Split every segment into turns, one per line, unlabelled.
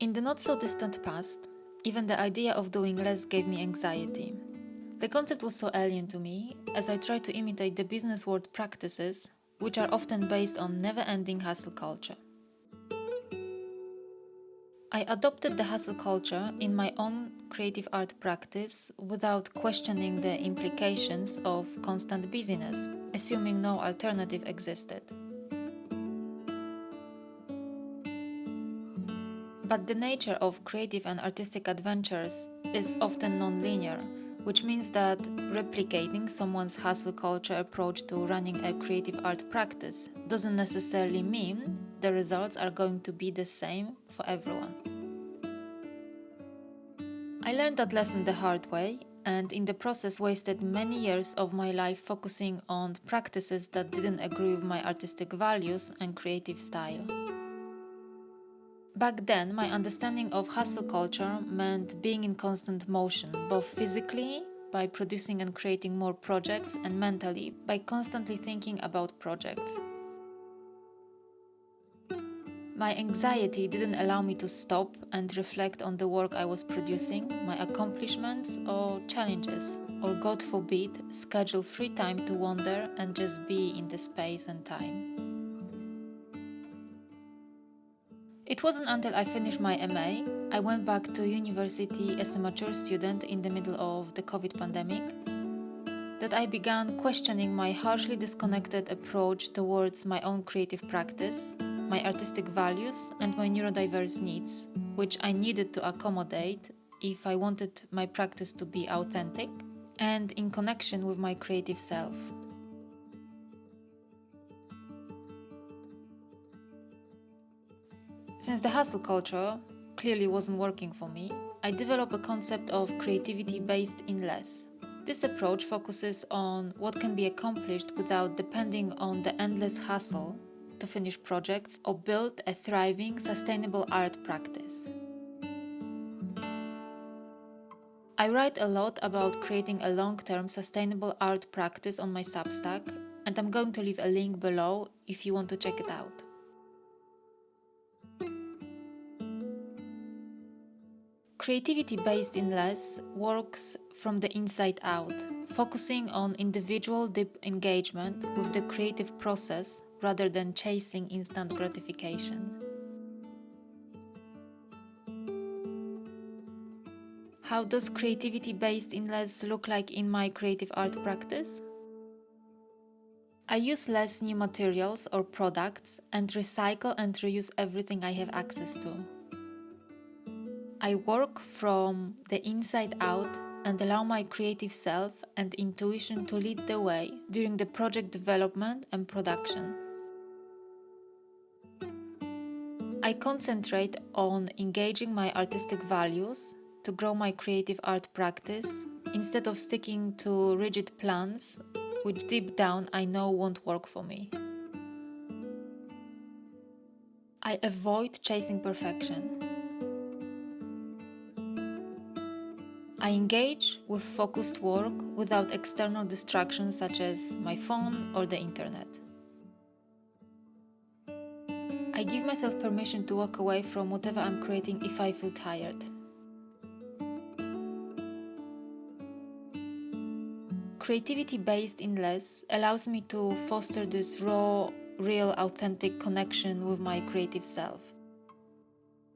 In the not-so-distant past, even the idea of doing less gave me anxiety. The concept was so alien to me, as I tried to imitate the business world practices, which are often based on never-ending hustle culture. I adopted the hustle culture in my own creative art practice without questioning the implications of constant busyness, assuming no alternative existed. But the nature of creative and artistic adventures is often non-linear, which means that replicating someone's hustle culture approach to running a creative art practice doesn't necessarily mean the results are going to be the same for everyone. I learned that lesson the hard way, and in the process wasted many years of my life focusing on practices that didn't agree with my artistic values and creative style. Back then, my understanding of hustle culture meant being in constant motion, both physically, by producing and creating more projects, and mentally, by constantly thinking about projects. My anxiety didn't allow me to stop and reflect on the work I was producing, my accomplishments or challenges, or God forbid, schedule free time to wander and just be in the space and time. It wasn't until I finished my MA, I went back to university as a mature student in the middle of the COVID pandemic, that I began questioning my harshly disconnected approach towards my own creative practice, my artistic values, and my neurodiverse needs, which I needed to accommodate if I wanted my practice to be authentic and in connection with my creative self. Since the hustle culture clearly wasn't working for me, I developed a concept of creativity based in less. This approach focuses on what can be accomplished without depending on the endless hustle to finish projects or build a thriving, sustainable art practice. I write a lot about creating a long-term, sustainable art practice on my Substack, and I'm going to leave a link below if you want to check it out. Creativity based in less works from the inside out, focusing on individual deep engagement with the creative process rather than chasing instant gratification. How does creativity based in less look like in my creative art practice? I use less new materials or products and recycle and reuse everything I have access to. I work from the inside out and allow my creative self and intuition to lead the way during the project development and production. I concentrate on engaging my artistic values to grow my creative art practice instead of sticking to rigid plans which deep down I know won't work for me. I avoid chasing perfection. I engage with focused work without external distractions such as my phone or the internet. I give myself permission to walk away from whatever I'm creating if I feel tired. Creativity based in less allows me to foster this raw, real, authentic connection with my creative self.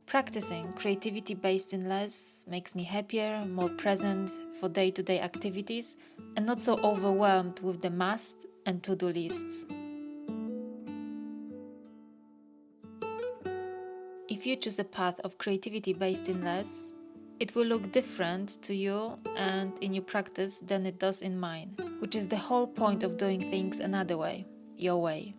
Practicing creativity based in less makes me happier, more present for day-to-day activities, and not so overwhelmed with the must and to-do lists. If you choose a path of creativity based in less, it will look different to you and in your practice than it does in mine, which is the whole point of doing things another way, your way.